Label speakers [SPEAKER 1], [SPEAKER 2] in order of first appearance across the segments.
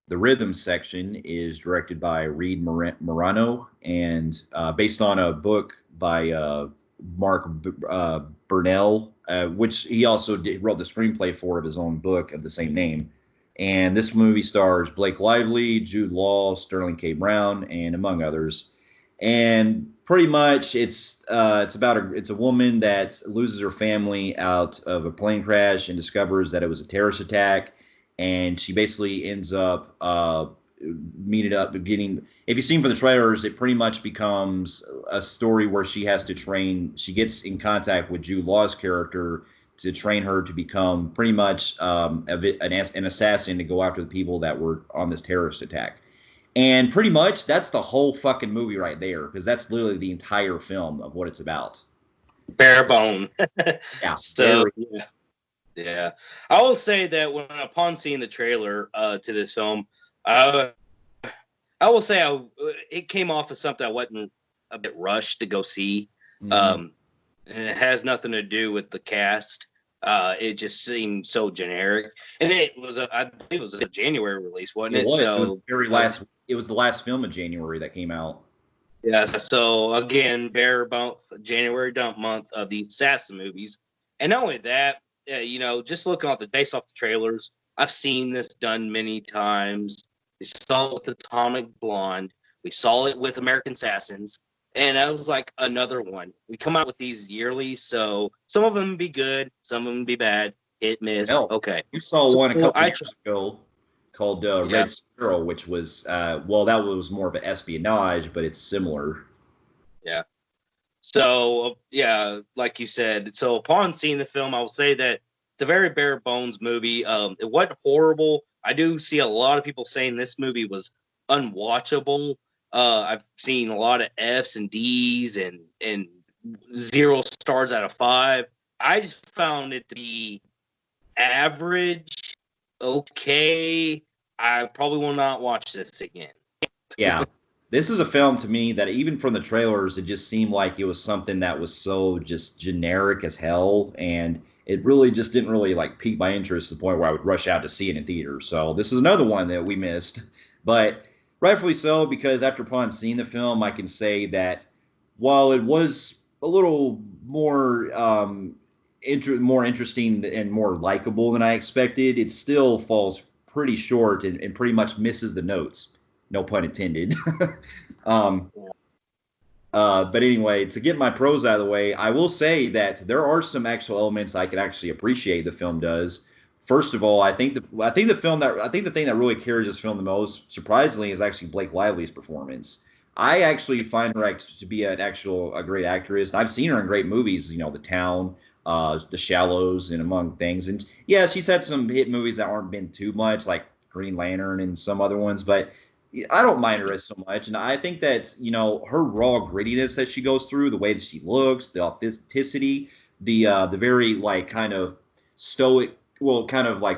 [SPEAKER 1] The rhythm section is directed by Reed Morano and based on a book by Mark Burnell, which he also wrote the screenplay for of his own book of the same name. And this movie stars Blake Lively, Jude Law, Sterling K. Brown, and among others. And pretty much, it's about it's a woman that loses her family out of a plane crash and discovers that it was a terrorist attack, and she basically ends up meeting up getting. If you've seen from the trailers, it pretty much becomes a story where she has to train. She gets in contact with Jude Law's character to train her to become pretty much an assassin to go after the people that were on this terrorist attack. And pretty much that's the whole fucking movie right there, because that's literally the entire film of what it's about.
[SPEAKER 2] Bare bone.
[SPEAKER 1] Yeah.
[SPEAKER 2] So yeah. I will say that upon seeing the trailer to this film, I will say it came off as something I wasn't a bit rushed to go see. And it has nothing to do with the cast. It just seemed so generic, and I believe it was a January release, wasn't it?
[SPEAKER 1] So it was the last film of January that came out.
[SPEAKER 2] Yeah. So again, bare bone January dump month of the assassin movies, and not only that, just looking at based off the trailers, I've seen this done many times. We saw it with Atomic Blonde. We saw it with American Assassins. And that was like another one. We come out with these yearly, so some of them be good, some of them be bad. Hit, miss. Okay.
[SPEAKER 1] You saw one a couple years ago called Red Sparrow, which was, that was more of an espionage, but it's similar.
[SPEAKER 2] Yeah. So, like you said, so upon seeing the film, I will say that it's a very bare bones movie. It wasn't horrible. I do see a lot of people saying this movie was unwatchable. I've seen a lot of F's and D's and 0 stars out of 5. I just found it to be average, okay. I probably will not watch this again.
[SPEAKER 1] Yeah. This is a film to me that even from the trailers, it just seemed like it was something that was so just generic as hell. And it really just didn't really like pique my interest to the point where I would rush out to see it in theater. So this is another one that we missed. But rightfully so, because upon seeing the film, I can say that while it was a little more more interesting and more likable than I expected, it still falls pretty short and pretty much misses the notes. No pun intended. But anyway, to get my pros out of the way, I will say that there are some actual elements I can actually appreciate the film does. First of all, I think the thing that really carries this film the most, surprisingly, is actually Blake Lively's performance. I actually find her to be a great actress. I've seen her in great movies, The Town, The Shallows, and among things. And yeah, she's had some hit movies that aren't been too much, like Green Lantern and some other ones, but I don't mind her as so much. And I think that, her raw grittiness that she goes through, the way that she looks, the authenticity, the very like kind of stoic, realistic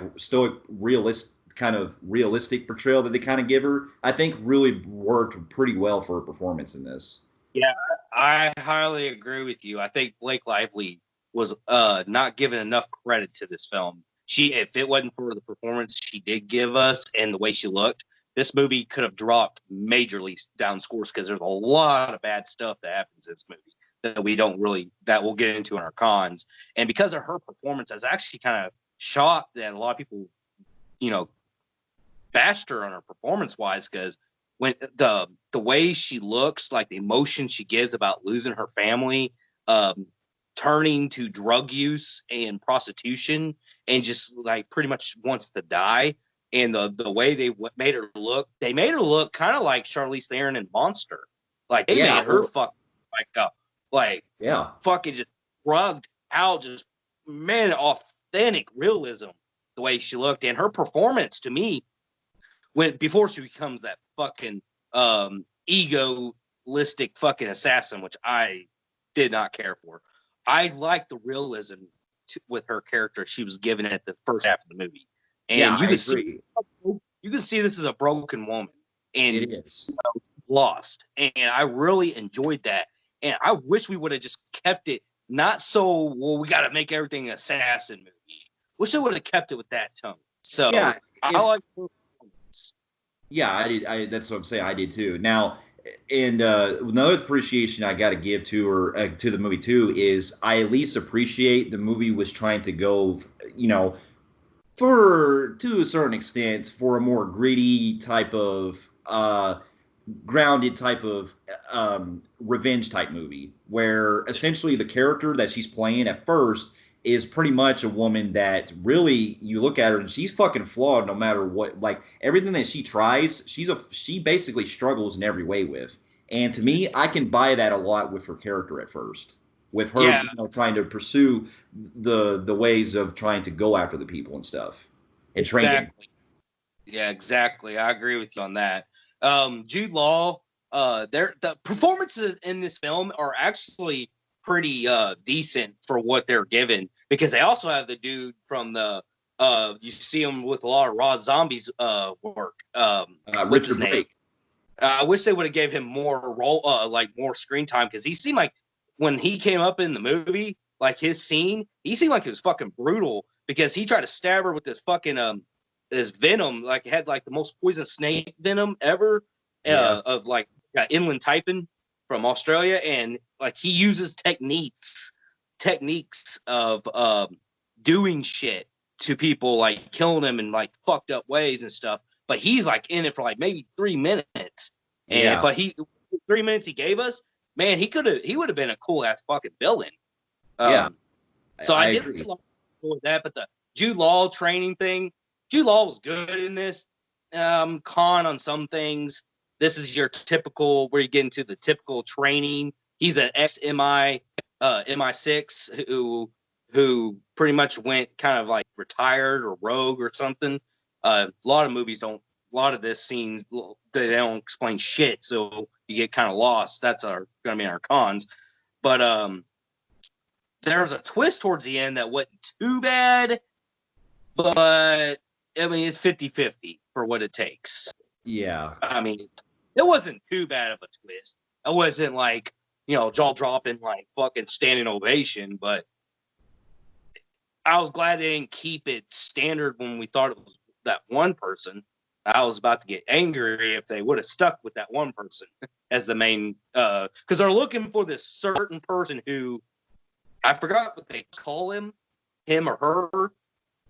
[SPEAKER 1] portrayal that they kind of give her, I think really worked pretty well for her performance in this.
[SPEAKER 2] Yeah, I highly agree with you. I think Blake Lively was not given enough credit to this film. If it wasn't for the performance she did give us and the way she looked, this movie could have dropped majorly down scores, because there's a lot of bad stuff that happens in this movie that we'll get into in our cons. And because of her performance, I was actually kind of shocked that a lot of people, bashed her on her performance wise, because when the way she looks, like the emotion she gives about losing her family, turning to drug use and prostitution, and just like pretty much wants to die. And the way they made her look kind of like Charlize Theron in Monster. Like they made her fucking just drugged out, just authentic realism the way she looked. And her performance to me, before she becomes that fucking egoistic fucking assassin, which I did not care for. I liked the realism with her character she was given at the first half of the movie. And you can see this is a broken woman, and
[SPEAKER 1] it is
[SPEAKER 2] lost. And I really enjoyed that. And I wish we would have just kept it not so, we got to make everything an assassin movie. Wish I would have kept it with that tone. So I like performance.
[SPEAKER 1] Yeah, I did. That's what I'm saying. I did too. Now, and another appreciation I got to give to her to the movie too is I at least appreciate the movie was trying to go, you know, for to a certain extent for a more gritty type of grounded type of revenge type movie where essentially the character that she's playing at first is pretty much a woman that really you look at her and she's fucking flawed no matter what, like everything that she tries she basically struggles in every way with, and to me I can buy that a lot with her character at first, with her,
[SPEAKER 2] Yeah,
[SPEAKER 1] you know, trying to pursue the ways of trying to go after the people and stuff and training.
[SPEAKER 2] exactly. Yeah, exactly. I agree with you on that. Jude Law, the performances in this film are actually pretty decent for what they're given because they also have the dude from the you see him with a lot of Raw Zombies work. What's his
[SPEAKER 1] Richard
[SPEAKER 2] name?
[SPEAKER 1] Brake.
[SPEAKER 2] I wish they would have gave him more role, like more screen time, because he seemed like when he came up in the movie, like his scene, he seemed like it was fucking brutal because he tried to stab her with this fucking this venom, like it had like the most poisonous snake venom ever,
[SPEAKER 1] Yeah.
[SPEAKER 2] of like inland typing from Australia, and like he uses techniques of doing shit to people, like killing them in like fucked up ways and stuff. But he's like in it for like maybe 3 minutes, and
[SPEAKER 1] Yeah.
[SPEAKER 2] but he 3 minutes he gave us, man, he would have been a cool ass fucking villain.
[SPEAKER 1] Yeah.
[SPEAKER 2] Um, so
[SPEAKER 1] I
[SPEAKER 2] I did
[SPEAKER 1] agree.
[SPEAKER 2] with that, but the Jude Law training thing, Jude Law was good in this. Con on some things. This is your typical where you get into the typical training. He's an ex MI6 who pretty much went kind of like retired or rogue or something. A lot of movies don't. A lot of this scenes they don't explain shit, so you get kind of lost. That's our gonna be our cons. But there was a twist towards the end that wasn't too bad, but I mean, it's 50-50 for what it takes.
[SPEAKER 1] Yeah.
[SPEAKER 2] I mean, it wasn't too bad of a twist. It wasn't like, jaw dropping, like fucking standing ovation, but I was glad they didn't keep it standard when we thought it was that one person. I was about to get angry if they would have stuck with that one person as the main, because they're looking for this certain person who I forgot what they call him or her,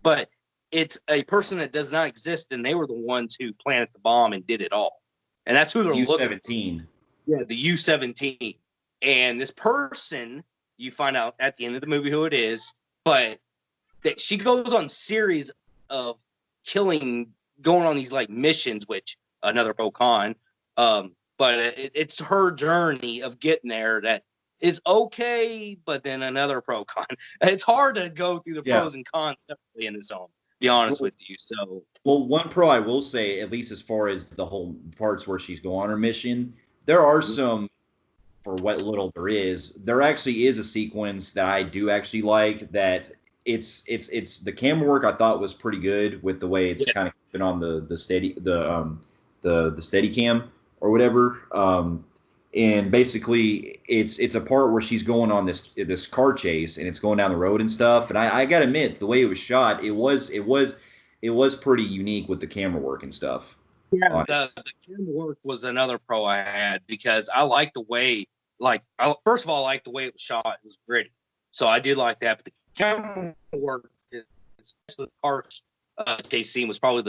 [SPEAKER 2] but it's a person that does not exist, and they were the ones who planted the bomb and did it all. And that's who they're looking for.
[SPEAKER 1] U-17.
[SPEAKER 2] Yeah, the U-17. And this person, you find out at the end of the movie who it is, but that she goes on series of going on these like missions, which another pro con. But it's her journey of getting there that is okay, but then another pro con. It's hard to go through the
[SPEAKER 1] Yeah.
[SPEAKER 2] pros and cons separately in this film. Be honest
[SPEAKER 1] Well,
[SPEAKER 2] with you. So
[SPEAKER 1] well, one pro I will say, at least as far as the whole parts where she's going on her mission, there are some, for what little there is, there actually is a sequence that I do actually like that it's the camera work I thought was pretty good with the way it's
[SPEAKER 2] yeah,
[SPEAKER 1] kind of been on the steady cam or whatever. And basically it's a part where she's going on this car chase and it's going down the road and stuff. And I gotta admit, the way it was shot, it was pretty unique with the camera work and stuff
[SPEAKER 2] yeah.
[SPEAKER 1] on it.
[SPEAKER 2] The camera work was another pro I had because I like the way, first of all, I like the way it was shot. It was gritty, so I did like that. But the camera work, especially the car chase scene, was probably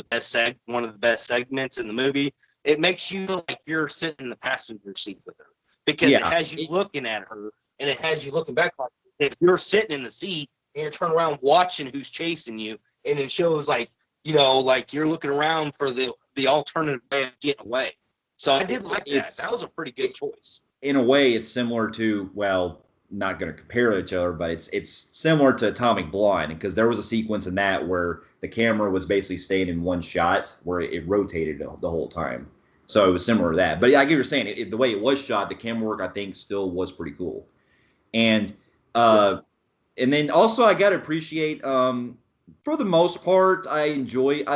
[SPEAKER 2] one of the best segments in the movie. It makes you feel like you're sitting in the passenger seat with her because it
[SPEAKER 1] Yeah,
[SPEAKER 2] has you looking at her and it has you looking back. Like if you're sitting in the seat and you're turning around watching who's chasing you, and it shows like like you're looking around for the alternative way of getting away. So I did like that.
[SPEAKER 1] it's
[SPEAKER 2] That was a pretty good choice.
[SPEAKER 1] in a way it's similar to, well, not going to compare each other, but it's similar to Atomic Blonde because there was a sequence in that where the camera was basically staying in one shot where it rotated the whole time. So it was similar to that. But yeah, I get what you're saying. The way it was shot, the camera work I think still was pretty cool. And
[SPEAKER 2] Yeah.
[SPEAKER 1] uh, and then also I gotta appreciate for the most part I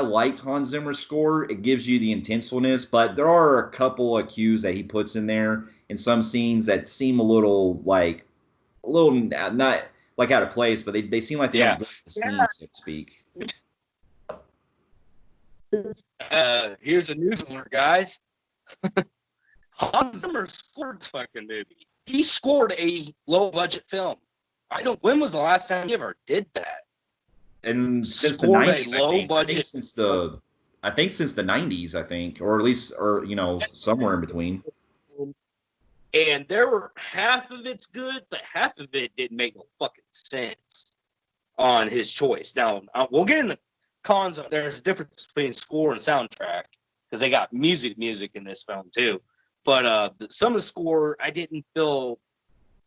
[SPEAKER 1] liked Hans Zimmer's score. It gives you the intensefulness, but there are a couple of cues that he puts in there in some scenes that seem a little not like out of place, but they seem like they
[SPEAKER 2] Yeah.
[SPEAKER 1] don't go with the
[SPEAKER 2] Yeah.
[SPEAKER 1] scene, so to speak.
[SPEAKER 2] Here's a news alert, guys. Hans Zimmer scored this fucking movie. He scored a low-budget film. When was the last time he ever did that?
[SPEAKER 1] And since the
[SPEAKER 2] Scored a
[SPEAKER 1] 90s,
[SPEAKER 2] low-budget.
[SPEAKER 1] I think since the 90s, I think, or at least, or somewhere in between.
[SPEAKER 2] And there were half of it's good, but half of it didn't make no fucking sense on his choice. Now, we'll get into cons. There's a difference between score and soundtrack because they got music in this film too. But some of the score, I didn't feel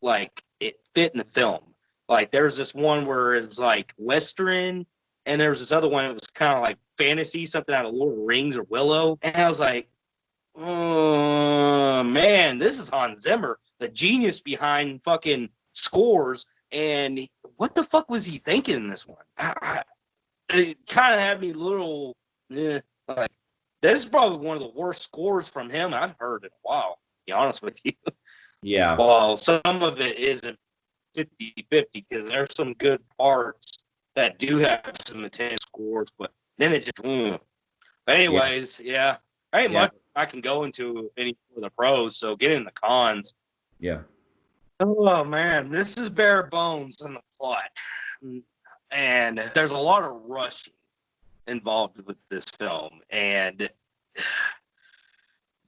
[SPEAKER 2] like it fit in the film. Like there was this one where it was like Western, and there was this other one that was kind of like fantasy, something out of Lord of the Rings or Willow. And I was like, oh man, this is Hans Zimmer, the genius behind fucking scores. And what the fuck was he thinking in this one? It kind of had me a little, like, this is probably one of the worst scores from him I've heard in a while, to be honest with you.
[SPEAKER 1] Yeah.
[SPEAKER 2] Well, some of it isn't 50-50 because there's some good parts that do have some intense scores, but then it just, But anyways, yeah. Ain't much I can go into any of the pros, so get in the cons.
[SPEAKER 1] Yeah.
[SPEAKER 2] Oh, man, this is bare bones in the plot. And there's a lot of rushing involved with this film. And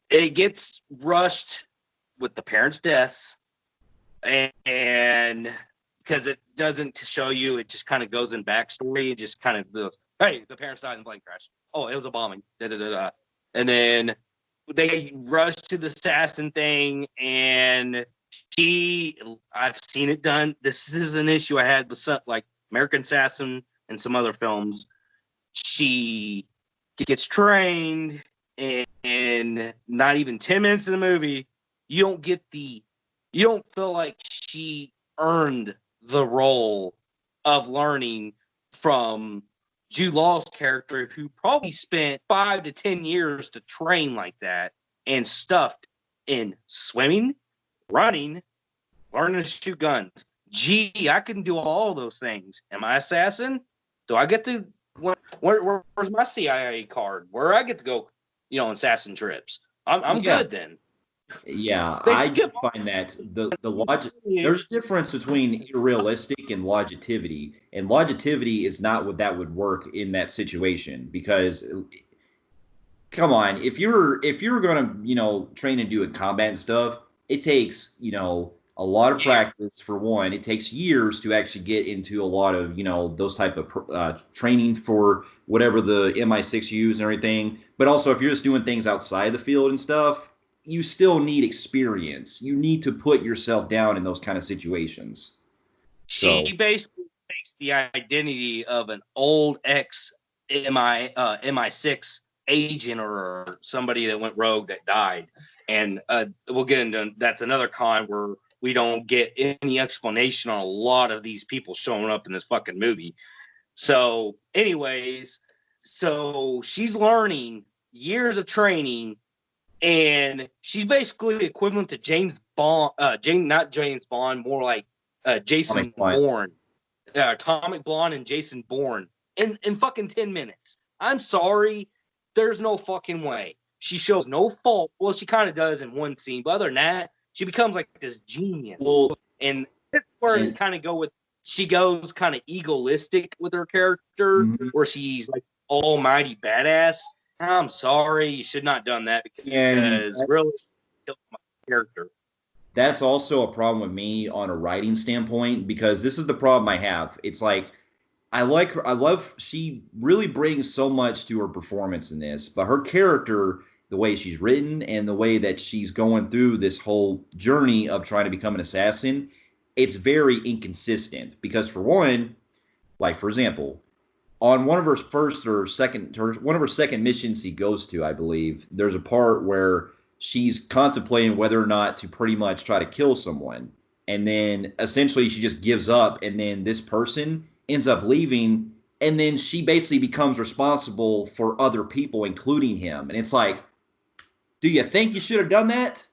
[SPEAKER 2] it gets rushed with the parents' deaths. And because it doesn't show you, it just kind of goes in backstory. It just kind of goes, hey, the parents died in a plane crash. Oh, it was a bombing. Da-da-da-da. And then they rush to the assassin thing, and I've seen it done. This is an issue I had with some, like American Assassin and some other films. She gets trained, and not even 10 minutes in the movie, you don't feel like she earned the role of learning from Jude Law's character, who probably spent 5 to 10 years to train like that and stuffed in swimming, running, learning to shoot guns. Gee, I can do all those things. Am I assassin? Do I get to where's my CIA card? Where I get to go, on assassin trips? I'm good then.
[SPEAKER 1] Yeah, I find that the logic, there's a difference between realistic and longevity, and longevity is not what that would work in that situation, because come on, if you're gonna train and do a combat and stuff, it takes a lot of practice. For one, it takes years to actually get into a lot of those type of training for whatever the MI6 use and everything. But also, if you're just doing things outside the field and stuff, you still need experience. You need to put yourself down in those kind of situations.
[SPEAKER 2] She basically takes the identity of an old MI6 agent or somebody that went rogue that died. And we'll get into that's another con where we don't get any explanation on a lot of these people showing up in this fucking movie. So anyways, so she's learning years of training, and she's basically equivalent to James Bond, not James Bond, more like Jason Bourne, Atomic Blonde and Jason Bourne in fucking 10 minutes. I'm sorry, there's no fucking way. She shows no fault. Well, she kind of does in one scene, but other than that, she becomes like this genius.
[SPEAKER 1] Well,
[SPEAKER 2] and that's where it kind of go with. She goes kind of egoistic with her character, where she's like almighty badass. I'm sorry, you should not have done that because really killed my character.
[SPEAKER 1] That's also a problem with me on a writing standpoint, because this is the problem I have. It's like I love she really brings so much to her performance in this, but her character, the way she's written and the way that she's going through this whole journey of trying to become an assassin, it's very inconsistent. Because for one, like for example, on one of her second missions he goes to, I believe, there's a part where she's contemplating whether or not to pretty much try to kill someone. And then essentially she just gives up, and then this person ends up leaving, and then she basically becomes responsible for other people, including him. And it's like, do you think you should have done that?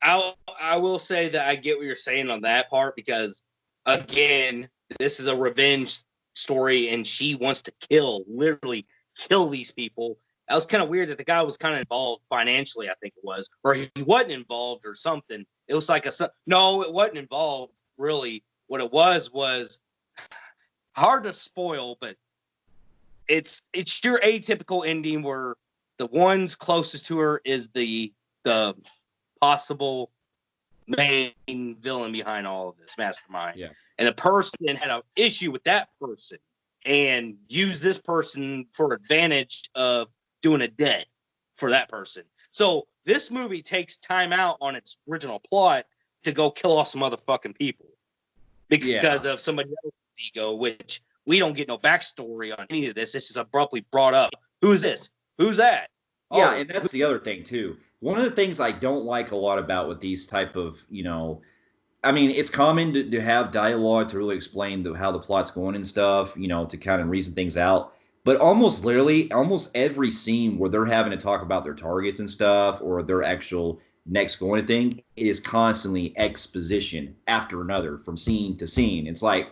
[SPEAKER 2] I will say that I get what you're saying on that part, because again, this is a revenge story, and she wants to kill, literally kill these people. That was kind of weird that the guy was kind of involved financially, I think it was, or he wasn't involved or something. It was like no, it wasn't involved really. What it was hard to spoil, but it's your atypical ending where the ones closest to her is the possible main villain behind all of this mastermind.
[SPEAKER 1] Yeah.
[SPEAKER 2] And the person had an issue with that person and used this person for advantage of doing a debt for that person. So this movie takes time out on its original plot to go kill off some motherfucking people because of somebody else's ego, which we don't get no backstory on any of this. It's just abruptly brought up. Who is this? Who's that?
[SPEAKER 1] Yeah, and that's the other thing too. One of the things I don't like a lot about with these type of, I mean, it's common to have dialogue to really explain how the plot's going and stuff, to kind of reason things out. But almost literally, almost every scene where they're having to talk about their targets and stuff or their actual next going thing, it is constantly exposition after another from scene to scene. It's like,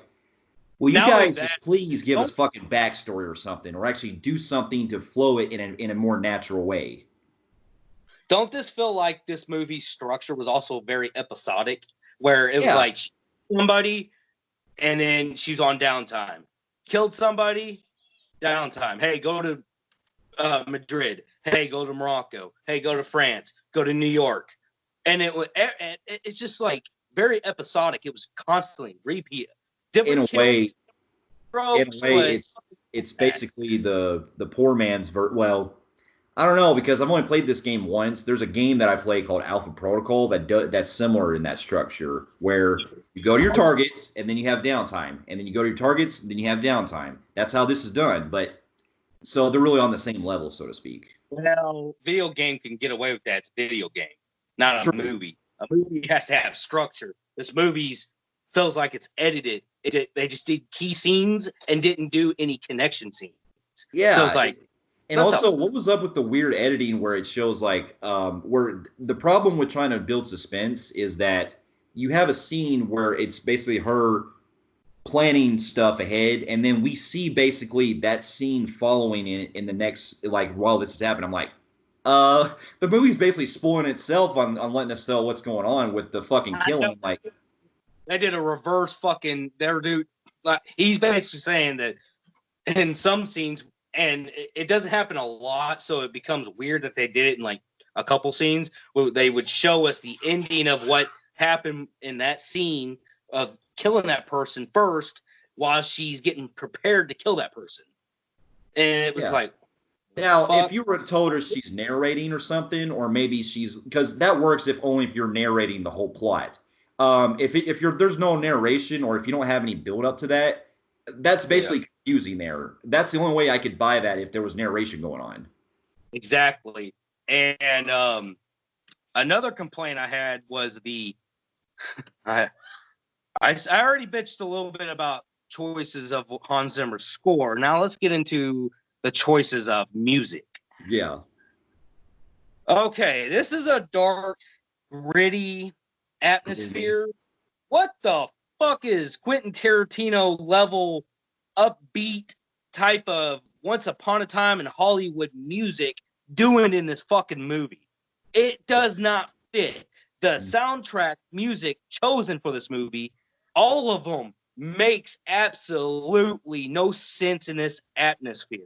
[SPEAKER 1] well, you guys just please give us fucking backstory or something, or actually do something to flow it in a more natural way.
[SPEAKER 2] Don't this feel like this movie's structure was also very episodic, where it was like somebody, and then she's on downtime, killed somebody, downtime. Hey, go to Madrid. Hey, go to Morocco. Hey, go to France. Go to New York. And it's just like very episodic. It was constantly repeat.
[SPEAKER 1] In a way, it's basically the poor man's well, I don't know, because I've only played this game once. There's a game that I play called Alpha Protocol that's similar in that structure, where you go to your targets and then you have downtime, and then you go to your targets and then you have downtime. That's how this is done. But so they're really on the same level, so to speak.
[SPEAKER 2] Well, video game can get away with that. It's a video game, not a movie. A movie has to have structure. This movie's feels like it's edited. They just did key scenes and didn't do any connection scenes.
[SPEAKER 1] Yeah.
[SPEAKER 2] So it's like.
[SPEAKER 1] And also, what was up with the weird editing where it shows like where the problem with trying to build suspense is that you have a scene where it's basically her planning stuff ahead, and then we see basically that scene following in the next, like, while this is happening. I'm like, the movie's basically spoiling itself on letting us know what's going on with the fucking killing. Like,
[SPEAKER 2] they did a reverse fucking their dude. Like, he's basically saying that in some scenes. And it doesn't happen a lot, so it becomes weird that they did it in like a couple scenes where they would show us the ending of what happened in that scene of killing that person first while she's getting prepared to kill that person. And it was like...
[SPEAKER 1] Now, if you were told her she's narrating or something, or maybe she's... Because that works if you're narrating the whole plot. If there's no narration, or if you don't have any build-up to that, that's basically confusing there. That's the only way I could buy that if there was narration going on.
[SPEAKER 2] Exactly. And another complaint I had was I already bitched a little bit about choices of Hans Zimmer's score. Now let's get into the choices of music.
[SPEAKER 1] Yeah.
[SPEAKER 2] Okay, this is a dark, gritty atmosphere. What the fuck is Quentin Tarantino level upbeat type of Once Upon a Time in Hollywood music doing in this fucking movie? It does not fit. The soundtrack music chosen for this movie, all of them makes absolutely no sense in this atmosphere.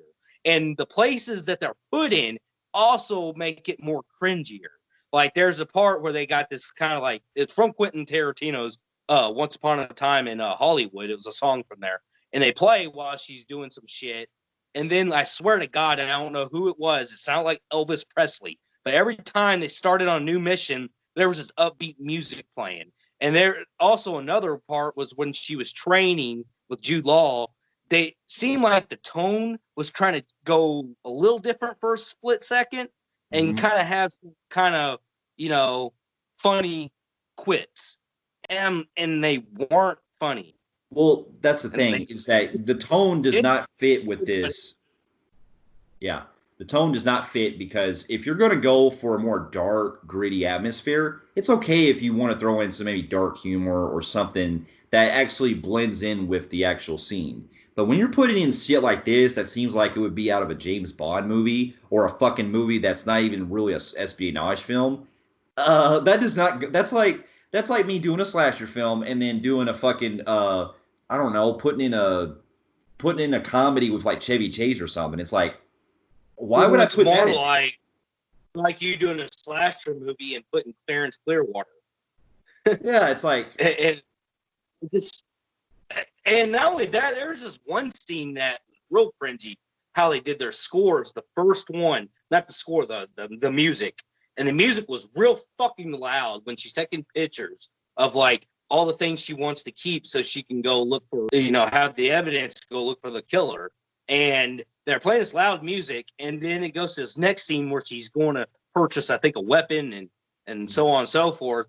[SPEAKER 2] And the places that they're put in also make it more cringier. Like, there's a part where they got this kind of like, it's from Quentin Tarantino's Once Upon a Time in Hollywood. It was a song from there. And they play while she's doing some shit. And then I swear to God, and I don't know who it was, it sounded like Elvis Presley. But every time they started on a new mission, there was this upbeat music playing. And there also another part was when she was training with Jude Law. They seemed like the tone was trying to go a little different for a split second and kind of have kind of, funny quips. And they weren't funny.
[SPEAKER 1] Well, that's the thing, is that the tone does not fit with this. Yeah, the tone does not fit, because if you're going to go for a more dark, gritty atmosphere, it's okay if you want to throw in some maybe dark humor or something that actually blends in with the actual scene. But when you're putting in shit like this, that seems like it would be out of a James Bond movie or a fucking movie that's not even really a espionage film. That does not. That's like me doing a slasher film and then doing a fucking I don't know, putting in a comedy with like Chevy Chase or something. It's like, why would I
[SPEAKER 2] It's
[SPEAKER 1] put that
[SPEAKER 2] more
[SPEAKER 1] in?
[SPEAKER 2] like you doing a slasher movie and putting Clarence Clearwater.
[SPEAKER 1] Yeah, it's like,
[SPEAKER 2] And just and not only that, there's this one scene that was real cringy. How they did their scores. The first one, not the score, the music, and the music was real fucking loud when she's taking pictures of like all the things she wants to keep, so she can go look for, have the evidence to go look for the killer. And they're playing this loud music, and then it goes to this next scene where she's going to purchase, I think, a weapon and so on and so forth.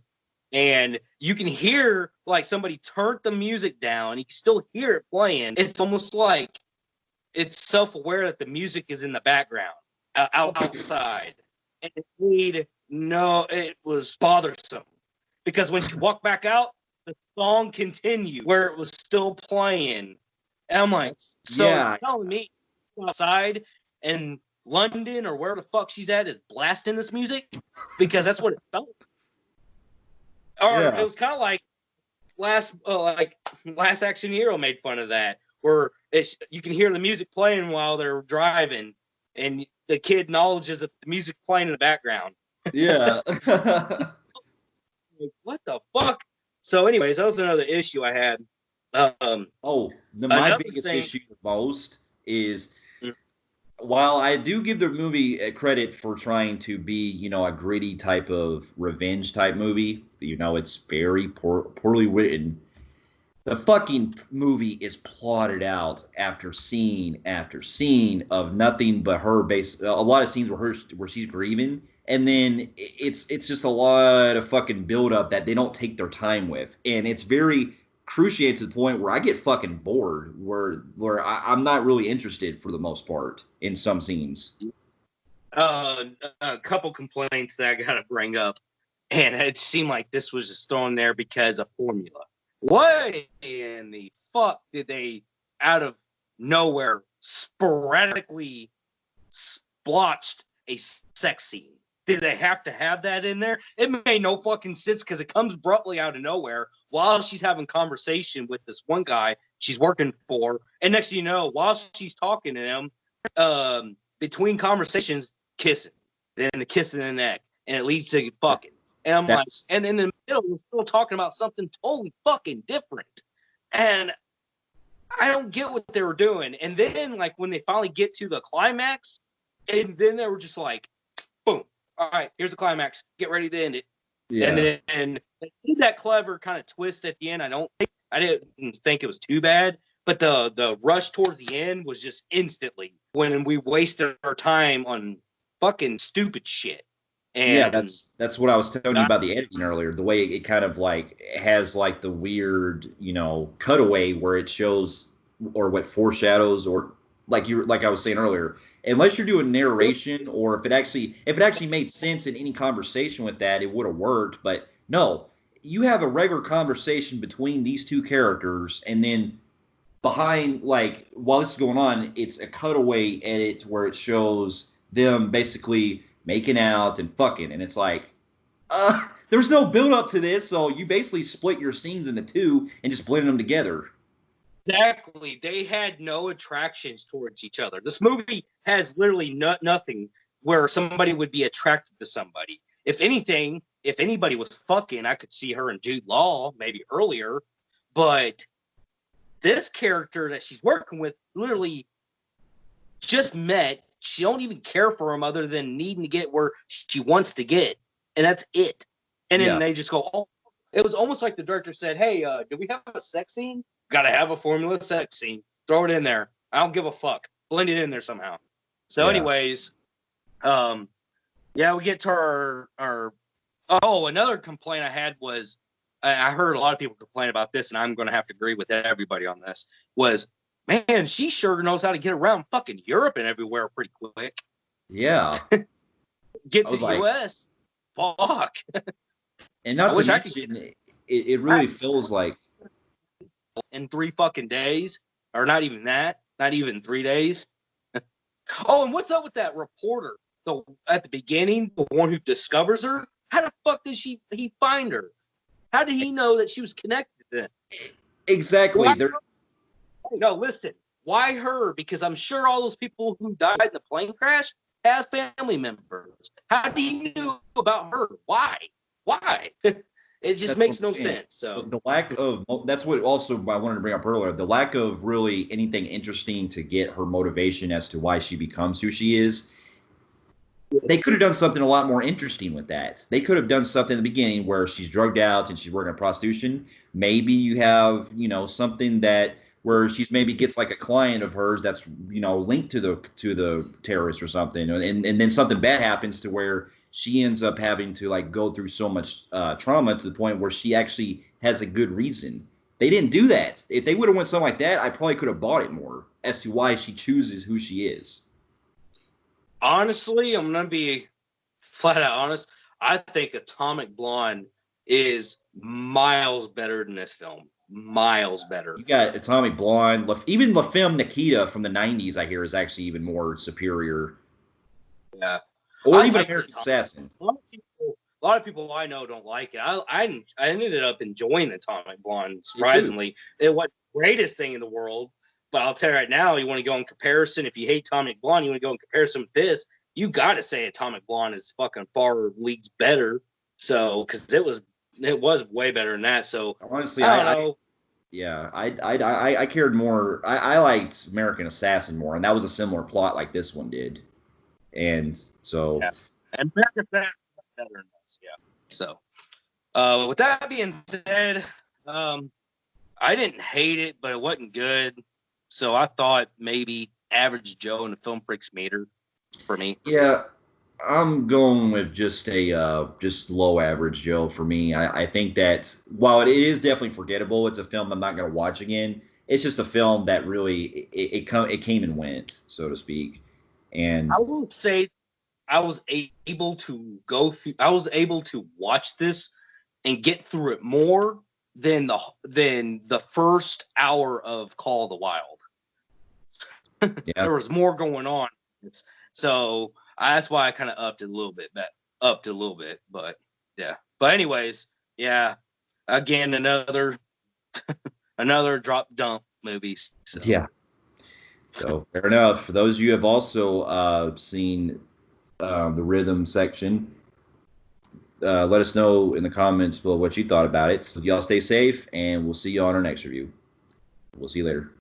[SPEAKER 2] And you can hear like somebody turned the music down. You can still hear it playing. It's almost like it's self-aware that the music is in the background outside. And it was bothersome because when she walked back out, the song continued where it was still playing. And I'm like, so
[SPEAKER 1] yeah,
[SPEAKER 2] you're telling me outside in London or where the fuck she's at is blasting this music? Because that's what it felt like. Or
[SPEAKER 1] yeah.
[SPEAKER 2] it was kind of like Last Action Hero made fun of that, where you can hear the music playing while they're driving, and the kid acknowledges that the music playing in the background.
[SPEAKER 1] Yeah.
[SPEAKER 2] Like, what the fuck? So, anyways, that was another issue I had.
[SPEAKER 1] My biggest
[SPEAKER 2] thing,
[SPEAKER 1] issue the most is,
[SPEAKER 2] mm,
[SPEAKER 1] while I do give the movie credit for trying to be, a gritty type of revenge type movie, it's very poorly written. The fucking movie is plotted out after scene of nothing but her a lot of scenes where she's grieving, and then it's just a lot of fucking build up that they don't take their time with, and it's very cruciate to the point where I get fucking bored, I'm not really interested for the most part in some scenes.
[SPEAKER 2] a couple complaints that I gotta bring up, and it seemed like this was just thrown there because of formula. Why in the fuck did they, out of nowhere, sporadically splotched a sex scene? Did they have to have that in there? It made no fucking sense because it comes abruptly out of nowhere while she's having conversation with this one guy she's working for, and next thing you know, while she's talking to him, between conversations, kissing, then the kissing in the neck, and it leads to fucking. And I'm like,
[SPEAKER 1] That's
[SPEAKER 2] and in the middle, we're still talking about something totally fucking different. And I don't get what they were doing. And then, like, when they finally get to the climax, and then they were just like, boom, all right, here's the climax. Get ready to end it.
[SPEAKER 1] yeah.
[SPEAKER 2] And they did that clever kind of twist at the end. I didn't think it was too bad, but the rush towards the end was just instantly when we wasted our time on fucking stupid shit.
[SPEAKER 1] Yeah,
[SPEAKER 2] And
[SPEAKER 1] that's what I was telling you about the editing earlier. The way it kind of like has like the weird, cutaway where it shows or what foreshadows, or like I was saying earlier, unless you're doing narration, or if it actually made sense in any conversation with that, it would have worked. But no, you have a regular conversation between these two characters, and then behind, like, while this is going on, it's a cutaway edit where it shows them basically making out and fucking, and it's like, there's no build up to this, so you basically split your scenes into two and just blend them together.
[SPEAKER 2] exactly, they had no attractions towards each other. This movie has literally nothing where somebody would be attracted to somebody. If anything, if anybody was fucking, I could see her and Jude Law maybe earlier, but this character that she's working with literally just met. She don't even care for him other than needing to get where she wants to get, and that's it. And then
[SPEAKER 1] Yeah,
[SPEAKER 2] they just go, oh, it was almost like the director said, hey, do we have a sex scene? Got to have a formula sex scene. Throw it in there. I don't give a fuck. Blend it in there somehow. So,
[SPEAKER 1] yeah.
[SPEAKER 2] anyways, yeah, we get to our. Oh, another complaint I had was, I heard a lot of people complain about this, and I'm going to have to agree with everybody on this. Was, man, she sure knows how to get around fucking Europe and everywhere pretty quick.
[SPEAKER 1] Yeah.
[SPEAKER 2] Get
[SPEAKER 1] I
[SPEAKER 2] to
[SPEAKER 1] was
[SPEAKER 2] the
[SPEAKER 1] like,
[SPEAKER 2] U.S. Fuck.
[SPEAKER 1] and
[SPEAKER 2] I
[SPEAKER 1] not to
[SPEAKER 2] wish I could
[SPEAKER 1] mention, it really feels like,
[SPEAKER 2] in 3 fucking days. or not even that, not even 3 days. Oh, and what's up with that reporter? At the beginning, the one who discovers her. How the fuck did he find her? How did he know that she was connected to them?
[SPEAKER 1] Exactly.
[SPEAKER 2] No, listen. Why her? Because I'm sure all those people who died in the plane crash have family members. How do you know about her? Why? It just makes no sense. So
[SPEAKER 1] the lack of that's what also I wanted to bring up earlier. The lack of really anything interesting to get her motivation as to why she becomes who she is. They could have done something a lot more interesting with that. They could have done something in the beginning where she's drugged out and she's working at prostitution. Maybe you have, something that where she's maybe gets like a client of hers that's, linked to the terrorists or something. And then something bad happens to where she ends up having to like go through so much trauma to the point where she actually has a good reason. They didn't do that. If they would have went something like that, I probably could have bought it more as to why she chooses who she is.
[SPEAKER 2] Honestly, I'm going to be flat out honest. I think Atomic Blonde is miles better than this film. Miles better.
[SPEAKER 1] You got Atomic Blonde. Even La Femme Nikita from the 90s, I hear, is actually even more superior.
[SPEAKER 2] Yeah.
[SPEAKER 1] Or even American Assassin.
[SPEAKER 2] A lot of people I know don't like it. I ended up enjoying Atomic Blonde, surprisingly. It wasn't the greatest thing in the world. But I'll tell you right now, you want to go in comparison. If you hate Atomic Blonde, you want to go in comparison with this. You got to say Atomic Blonde is fucking far leagues better. So, because it was way better than that. So
[SPEAKER 1] honestly, I don't know. I cared more. I liked American Assassin more, and that was a similar plot like this one did. And so,
[SPEAKER 2] and American Assassin was better than this. Yeah. So, with that being said, I didn't hate it, but it wasn't good. So I thought maybe Average Joe and the Film Phreeks meter for me.
[SPEAKER 1] Yeah, I'm going with just just low Average Joe for me. I think that while it is definitely forgettable, it's a film I'm not going to watch again. It's just a film that really it came and went, so to speak. And
[SPEAKER 2] I will say I was able to go through. I was able to watch this and get through it more than the first hour of Call of the Wild.
[SPEAKER 1] Yeah.
[SPEAKER 2] There was more going on, so that's why I kind of upped it a little bit. But yeah. But anyways, yeah. Again, another drop dump movie. So.
[SPEAKER 1] Yeah. So fair enough. For those of you who have also seen the Rhythm section, let us know in the comments below what you thought about it. So y'all stay safe, and we'll see you on our next review. We'll see you later.